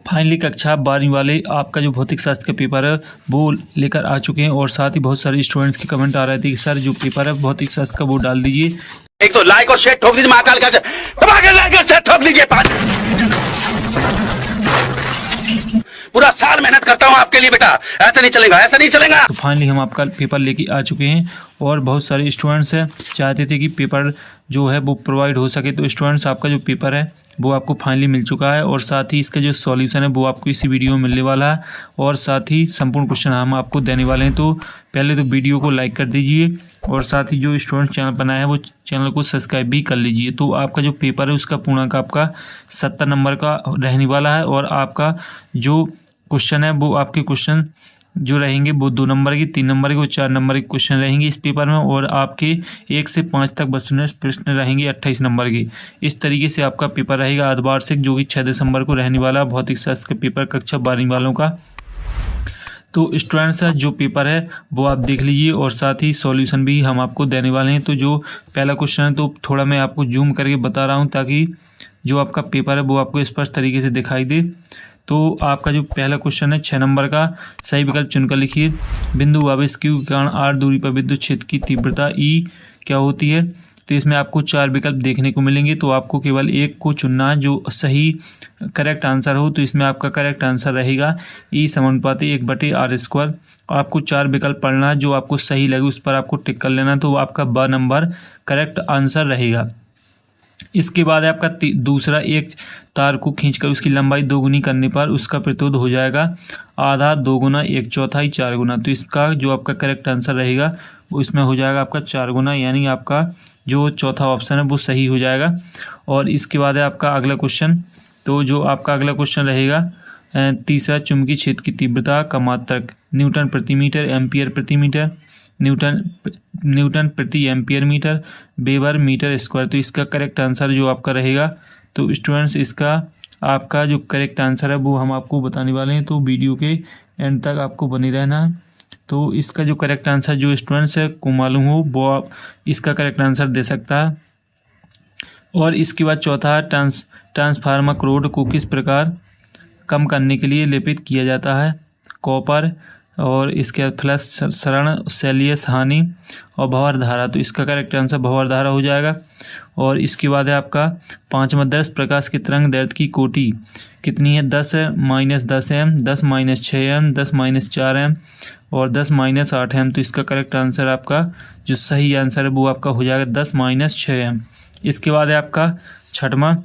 Finally कक्षा 12वीं वाले आपका जो भौतिक शास्त्र का पेपर है वो लेकर आ चुके हैं और साथ ही बहुत सारे स्टूडेंट्स के कमेंट आ रहे थे कि सर जो पेपर है भौतिक शास्त्र का वो डाल दीजिए। एक तो लाइक और शेयर ठोक दीजिए, महाकाल का लाइक और शेयर ठोक दीजिए। पूरा साल मेहनत करता हूँ आपके लिए बेटा, ऐसा नहीं चलेगा, ऐसा नहीं चलेगा। तो फाइनली हम आपका पेपर लेके आ चुके हैं और बहुत सारे स्टूडेंट्स हैं चाहते थे कि पेपर जो है वो प्रोवाइड हो सके, तो स्टूडेंट्स आपका जो पेपर है वो आपको फाइनली मिल चुका है और साथ ही इसका जो सॉल्यूशन है वो आपको इसी वीडियो में मिलने वाला है और साथ ही संपूर्ण क्वेश्चन हम आपको देने वाले हैं। तो पहले तो वीडियो को लाइक कर दीजिए और साथ ही जो स्टूडेंट चैनल बनाया है वो चैनल को सब्सक्राइब भी कर लीजिए। तो आपका जो पेपर है उसका पूर्णांक आपका 70 नंबर का रहने वाला है और आपका जो क्वेश्चन है वो आपके क्वेश्चन जो रहेंगे वो 2 नंबर की, 3 नंबर के और 4 नंबर के क्वेश्चन रहेंगे इस पेपर में और आपके 1 से 5 तक प्रश्न रहेंगे 28 नंबर के। इस तरीके से आपका पेपर रहेगा अर्धवार्षिक, जो कि 6 दिसंबर को रहने वाला भौतिक शास्त्र का पेपर कक्षा 12वीं वालों का। तो स्टूडेंट्स जो पेपर है वो आप देख लीजिए और साथ ही सॉल्यूशन भी हम आपको देने वाले हैं। तो जो पहला क्वेश्चन है तो थोड़ा मैं आपको जूम करके बता रहा हूँ ताकि जो आपका पेपर है वो आपको स्पष्ट तरीके से दिखाई दे। तो आपका जो पहला क्वेश्चन है 6 नंबर का, सही विकल्प चुनकर लिखिए। बिंदु आवेश Q के कारण r दूरी पर विद्युत क्षेत्र की तीव्रता E क्या होती है। तो इसमें आपको 4 विकल्प देखने को मिलेंगे, तो आपको केवल एक को चुनना है जो सही करेक्ट आंसर हो। तो इसमें आपका करेक्ट आंसर रहेगा E समानुपाती 1/r²। आपको 4 विकल्प पढ़ना है, जो आपको सही लगे उस पर आपको टिक कर लेना, तो आपका ब नंबर करेक्ट आंसर रहेगा। इसके बाद आपका दूसरा, एक तार को खींचकर उसकी लंबाई 2 गुनी करने पर उसका प्रतिरोध हो जाएगा आधा, 2 गुना, 1/4, 4 गुना। तो इसका जो आपका करेक्ट आंसर रहेगा वो इसमें हो जाएगा आपका 4 गुना, यानी आपका जो चौथा ऑप्शन है वो सही हो जाएगा। और इसके बाद है आपका अगला क्वेश्चन। तो जो आपका अगला क्वेश्चन रहेगा तीसरा, चुंबकीय क्षेत्र की तीव्रता का मात्रक न्यूटन प्रति मीटर, एम्पियर प्रति मीटर, न्यूटन प्रति ampere metre, weber metre square. तो इसका करेक्ट आंसर जो आपका रहेगा, तो स्टूडेंट्स इसका आपका जो करेक्ट आंसर है वो हम आपको बताने वाले हैं, तो वीडियो के एंड तक आपको बने रहना है। तो इसका जो करेक्ट आंसर जो स्टूडेंट्स है को मालूम हो वो आप इसका करेक्ट आंसर दे सकता है। और इसके बाद चौथा, ट्रांसफार्मर क्रोड को किस प्रकार कम करने के लिए लेपित किया जाता है। कॉपर, और इसके बाद फ्लश क्षरण, सेलियस हानि और भंवर धारा। तो इसका करेक्ट आंसर भंवर धारा हो जाएगा। और इसके बाद है आपका 5वां, 10 प्रकाश की तरंग दैर्ध्य की कोटि कितनी है। 10 - 10 m, 10 - 6 m, 10 - 4 m और 10 - 8 m। तो इसका करेक्ट आंसर आपका जो सही आंसर है वो आपका हो जाएगा 10 - 6 m। इसके बाद है आपका 6वां,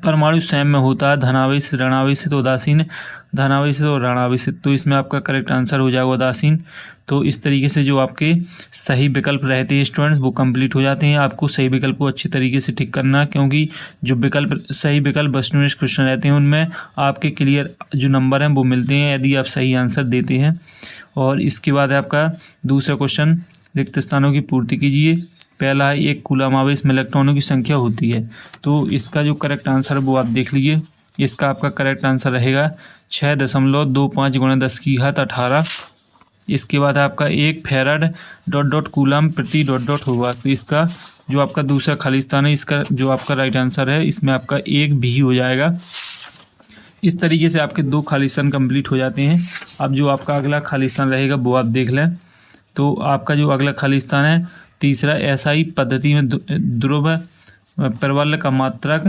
परमाणु स्वयं में होता है धनावेश, ऋणावेशित, उदासीन, धनावेशित और ऋणावेशित। तो इसमें आपका करेक्ट आंसर हो जाएगा उदासीन। तो इस तरीके से जो आपके सही विकल्प रहते हैं स्टूडेंट्स वो कंप्लीट हो जाते हैं। आपको सही विकल्प को अच्छी तरीके से ठीक करना है, क्योंकि जो सही विकल्प वस्तुनिष्ठ क्वेश्चन रहते हैं उनमें आपके क्लियर जो नंबर हैं वो मिलते हैं यदि आप सही आंसर देते हैं। और इसके बाद आपका दूसरा क्वेश्चन, रिक्त स्थानों की पूर्ति कीजिए। पहला है, एक कूलम आवेश में इलेक्ट्रॉनों की संख्या होती है। तो इसका जो करेक्ट आंसर है वो आप देख लीजिए। इसका आपका करेक्ट आंसर रहेगा 6.25 × 10⁸ इसके बाद आपका 1 फैराड ... कूलम प्रति ... होगा। तो इसका जो आपका दूसरा खाली स्थान है, इसका जो आपका राइट आंसर है इसमें आपका 1 भी हो जाएगा। इस तरीके से आपके 2 खाली स्थान कंप्लीट हो जाते हैं। अब जो आपका अगला खाली स्थान रहेगा वो आप देख लें। तो आपका जो अगला खाली स्थान है तीसरा, SI पद्धति में ध्रुव प्रबल का मात्रक ...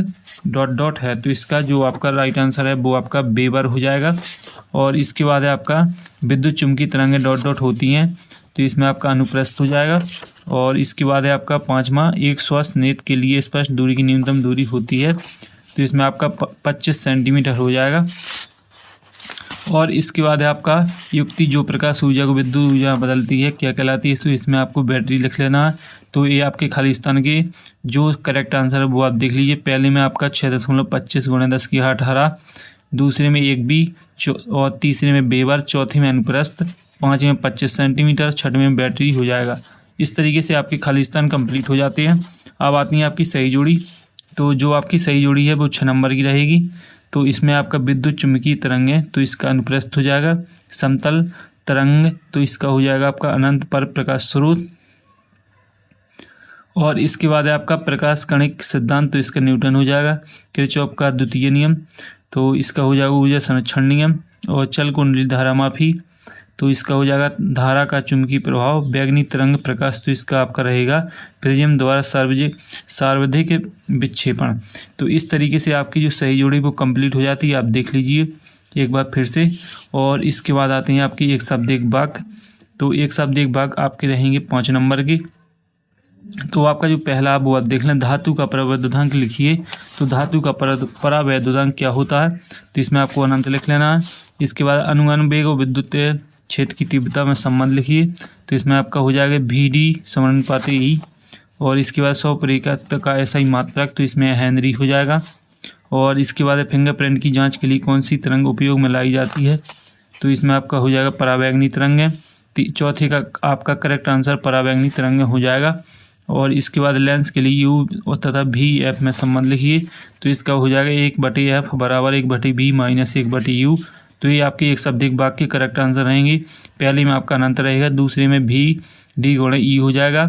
है। तो इसका जो आपका राइट आंसर है वो आपका वेबर हो जाएगा। और इसके बाद है आपका विद्युत चुम्बकीय तरंगें ... होती हैं। तो इसमें आपका अनुप्रस्थ हो जाएगा। और इसके बाद है आपका 5वां, एक स्वस्थ नेत्र के लिए स्पष्ट दूरी की न्यूनतम दूरी होती है। तो इसमें आपका 25 सेंटीमीटर हो जाएगा। और इसके बाद है आपका युक्ति, जो प्रकाश ऊर्जा को विद्युत ऊर्जा बदलती है क्या कहलाती है। तो इसमें आपको बैटरी लिख लेना है। तो ये आपके खाली स्थान के जो करेक्ट आंसर है वो आप देख लीजिए। पहले में आपका 6.25 × 10⁸, दूसरे में 1 बी और तीसरे में वेबर, चौथे में अनुप्रस्थ, 5वें में 25 सेंटीमीटर, 6वें में बैटरी हो जाएगा। इस तरीके से आपके खाली स्थान कंप्लीट हो जाते हैं। अब आती है आपकी सही जोड़ी। तो जो आपकी सही जोड़ी है वो 6 नंबर की रहेगी। तो इसमें आपका विद्युत चुम्बकीय तरंग है तो इसका अनुप्रस्थ हो जाएगा। समतल तरंग तो इसका हो जाएगा आपका अनंत पर प्रकाश स्रोत। और इसके बाद है आपका प्रकाश कणिक सिद्धांत, तो इसका न्यूटन हो जाएगा। किरचॉफ का द्वितीय नियम, तो इसका हो जाएगा ऊर्जा संरक्षण नियम। और चल कुंडली धारा मापी, तो इसका हो जाएगा धारा का चुंबकीय प्रभाव। बैगनी तरंग प्रकाश, तो इसका आपका रहेगा प्रिज्म द्वारा सर्वाधिक विक्षेपण। तो इस तरीके से आपकी जो सही जोड़ी वो कंप्लीट हो जाती है। आप देख लीजिए एक बार फिर से। और इसके बाद आते हैं आपकी एक शब्द एक वाक्य। तो एक शब्द एक वाक्य आपके रहेंगे 5 नंबर की। तो आपका जो पहला वो आप देख लें, धातु का परावैद्युतांक लिखिए। तो धातु का परावैद्युतांक क्या होता है, तो इसमें आपको अनंत लिख लेना है। इसके बाद अनुगामी और विद्युत क्षेत्र की तीव्रता में संबंध लिखिए। तो इसमें आपका हो जाएगा VD समानुपाती ई। और इसके बाद 100 परिकत का SI मात्रक, तो इसमें हेनरी हो जाएगा। और इसके बाद फिंगरप्रिंट की जांच के लिए कौन सी तरंग उपयोग में लाई जाती है, तो इसमें आपका हो जाएगा परावैंगनी तरंग है। चौथे का आपका करेक्ट आंसर परावैंगनी तरंग हो जाएगा। और इसके बाद लेंस के लिए U तथा VF में संबंध लिखिए। तो इसका हो जाएगा 1/F बराबर 1/V माइनस 1/U। तो ये आपके एक शब्द एक वाक्य के करेक्ट आंसर रहेंगे। पहले में आपका अनंत रहेगा, दूसरे में VD गुणा E हो जाएगा,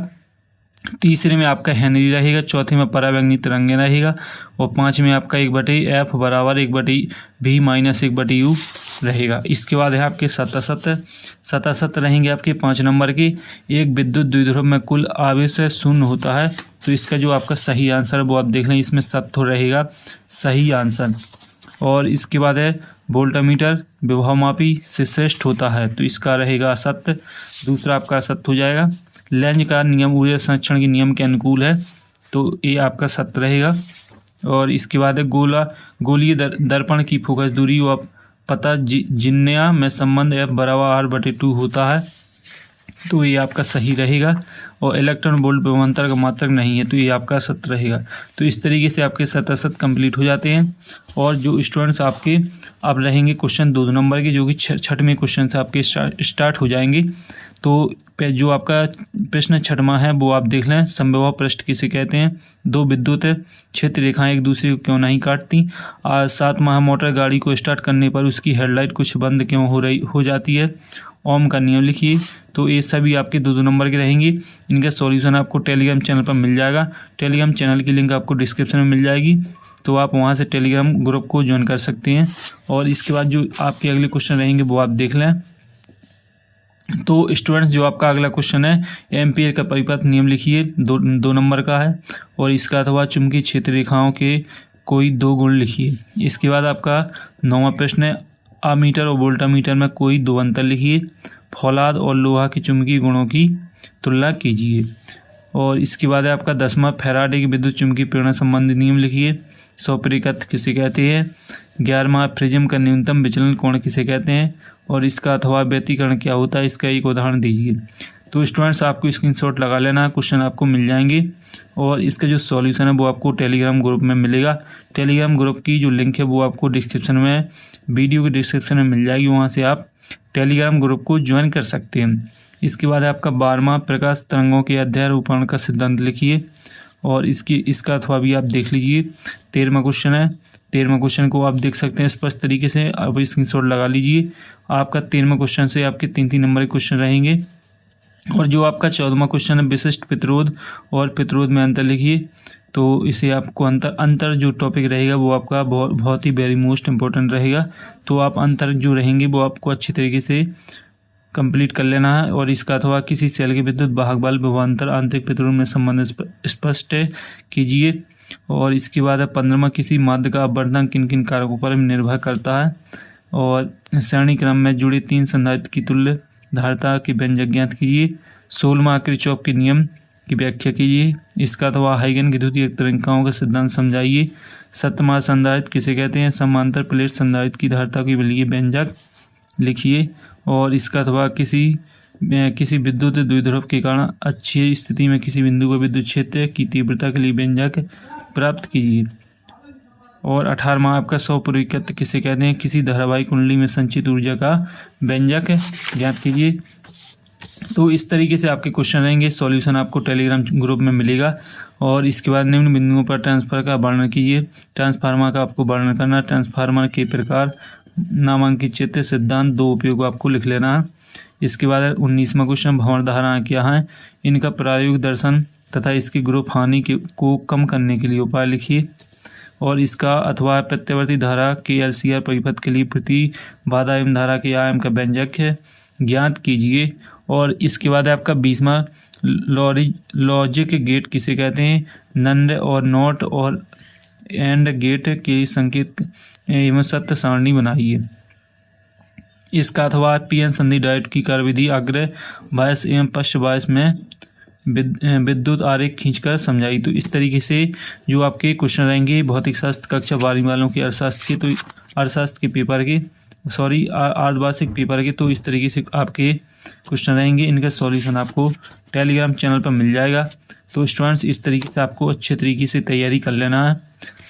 तीसरे में आपका हेनरी रहेगा, चौथे में परावैंगनी तरंग रहेगा, और 5 में आपका 1/F बराबर 1/V माइनस 1/U रहेगा। इसके बाद है आपके सतह रहेंगे आपके 5 नंबर के। एक विद्युत द्विध्रुव में कुल आवेश 0 होता है। तो इसका जो आपका सही आंसर है वो आप देख लें, इसमें सत्य रहेगा सही आंसर। और इसके बाद है वोल्टामीटर विभवमापी से श्रेष्ठ होता है, तो इसका रहेगा असत्य, दूसरा आपका असत्य हो जाएगा। लेंज का नियम ऊर्जा संरक्षण के नियम के अनुकूल है, तो ये आपका सत्य रहेगा। और इसके बाद है गोलीय दर्पण की फोकस दूरी व पता जिन्या में संबंध F बराबर R/2 होता है, तो ये आपका सही रहेगा। और इलेक्ट्रॉन वोल्ट विभवांतर का मात्रक नहीं है, तो ये आपका सत्य रहेगा। तो इस तरीके से आपके 7 कंप्लीट हो जाते हैं। और जो स्टूडेंट्स आपके अब रहेंगे क्वेश्चन 2 नंबर के, जो कि 6वें क्वेश्चन से आपके स्टार्ट हो जाएंगे। तो जो आपका प्रश्न 6वां है वो आप देख लें, समविभव पृष्ठ किसे कहते हैं, 2 विद्युत क्षेत्र रेखाएं एक दूसरे को क्यों नहीं काटती, 7वां मोटर गाड़ी को स्टार्ट करने पर उसकी हेडलाइट कुछ बंद क्यों हो जाती है, ओम का नियम लिखिए। तो ये सभी आपके 2 नंबर के रहेंगे। इनका सॉल्यूशन आपको टेलीग्राम चैनल पर मिल जाएगा। टेलीग्राम चैनल की लिंक आपको डिस्क्रिप्शन में मिल जाएगी, तो आप वहां से टेलीग्राम ग्रुप को ज्वाइन कर सकते हैं। और इसके बाद जो आपके अगले क्वेश्चन रहेंगे वो आप देख लें। तो स्टूडेंट्स जो आपका अगला क्वेश्चन है, एम्पियर का परिपथ नियम लिखिए, 2 नंबर का है। और इसका अथवा चुंबकीय क्षेत्र रेखाओं के कोई 2 गुण लिखिए। इसके बाद आपका 9वां प्रश्न है, अमीटर और वोल्टामीटर में कोई 2 अंतर लिखिए। फौलाद और लोहा के चुंबकीय गुणों की तुलना कीजिए। और इसके बाद है आपका 10वां, फैराडे की विद्युत चुंबकीय प्रेरणा संबंधी नियम लिखिए। 100 परिकत किसे कहते हैं। 11वां, प्रिज्म का न्यूनतम विचलन कोण किसे कहते हैं, और इसका अथवा व्यतिकरण क्या होता है, इसका एक उदाहरण दीजिए। तो स्टूडेंट्स आपको स्क्रीनशॉट लगा लेना है, क्वेश्चन आपको मिल जाएंगे। और इसका जो सॉल्यूशन है वो आपको टेलीग्राम ग्रुप में मिलेगा। टेलीग्राम ग्रुप की जो लिंक है वो आपको डिस्क्रिप्शन में, वीडियो के डिस्क्रिप्शन में मिल जाएगी, वहाँ से आप टेलीग्राम ग्रुप को ज्वाइन कर सकते हैं। इसके बाद आपका 12वां, प्रकाश तरंगों के अध्ययन रूपांतरण का सिद्धांत लिखिए। और इसका अथवा भी आप देख लीजिए। 13वां क्वेश्चन है, 13वां क्वेश्चन को आप देख सकते हैं स्पष्ट तरीके से, आप स्क्रीनशॉट लगा लीजिए। आपका 13वां क्वेश्चन से आपके 3 नंबर के क्वेश्चन रहेंगे। और जो आपका 14वां क्वेश्चन है, विशिष्ट प्रतिरोध और प्रतिरोध में अंतर लिखिए। तो इसे आपको अंतर जो टॉपिक रहेगा वो आपका बहुत ही वेरी मोस्ट इंपॉर्टेंट रहेगा। तो आप अंतर जो रहेंगे वो आपको अच्छी तरीके से कंप्लीट कर लेना है। और इसका अथवा किसी सेल के विद्युत वाहक बल विभवांतर आंतरिक प्रतिरोध में संबंध स्पष्ट कीजिए। और इसके बाद है 15वां, किसी माध्य का अपवर्तन किन किन कारकों पर निर्भर करता है। और श्रेणी क्रम में जुड़े 3 संधारित्र की तुल्य धारिता के व्यंजक ज्ञात कीजिए। 16वां, किरचॉफ के नियम की व्याख्या कीजिए। इसका अथवा हाइगन की द्वितीय तरंगिकाओं का सिद्धांत समझाइए। 17वां, संधारित्र किसे कहते हैं, समांतर प्लेट संधारित्र की धारिता के लिए व्यंजक लिखिए। और इसका अथवा किसी विद्युत द्विध्रुव के कारण अच्छी स्थिति में किसी बिंदु को विद्युत क्षेत्र की तीव्रता के लिए व्यंजक प्राप्त कीजिए। और 18वां, आपका 100 परिकत किसे कहते हैं, किसी धारावाहिक कुंडली में संचित ऊर्जा का व्यंजक ज्ञात कीजिए। तो इस तरीके से आपके क्वेश्चन रहेंगे। सॉल्यूशन आपको टेलीग्राम ग्रुप में मिलेगा। और इसके बाद निम्न बिंदुओं पर ट्रांसफर का वर्णन कीजिए। ट्रांसफार्मर का आपको वर्णन करना, ट्रांसफार्मर के प्रकार, नामांकित चित्र, सिद्धांत, 2 उपयोग आपको लिख लेना है। इसके बाद 19वां क्वेश्चन, भंवर धाराएं क्या हैं, इनका प्रायोगिक दर्शन तथा इसकी ग्रुप हानि को कम करने के लिए उपाय लिखिए। और इसका अथवा प्रत्यावर्ती धारा के LCR परिपथ के लिए प्रति बाधा एवं धारा के आयाम का व्यंजक है ज्ञात कीजिए। और इसके बाद है आपका 20वां लॉजिक गेट किसे कहते हैं, नंद और नॉट और एंड गेट के संकेत एवं सत्य सारणी बनाइए। इसका अथवा PN संधि डायोड की कार्यविधि अग्र बायस एवं पश्च बायस में विद्युत आरेख खींचकर समझाई। तो इस तरीके से जो आपके क्वेश्चन रहेंगे भौतिक शास्त्र कक्षा 12 वालों के अर्थशास्त्र के, तो अर्थशास्त्र के पेपर के अर्धवार्षिक पेपर के, तो इस तरीके से आपके क्वेश्चन रहेंगे। इनका सॉल्यूशन आपको टेलीग्राम चैनल पर मिल जाएगा। तो स्टूडेंट्स इस तरीके से आपको अच्छे तरीके से तैयारी कर लेना है।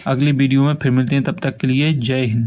अगली वीडियो में फिर मिलते हैं, तब तक के लिए जय हिंद।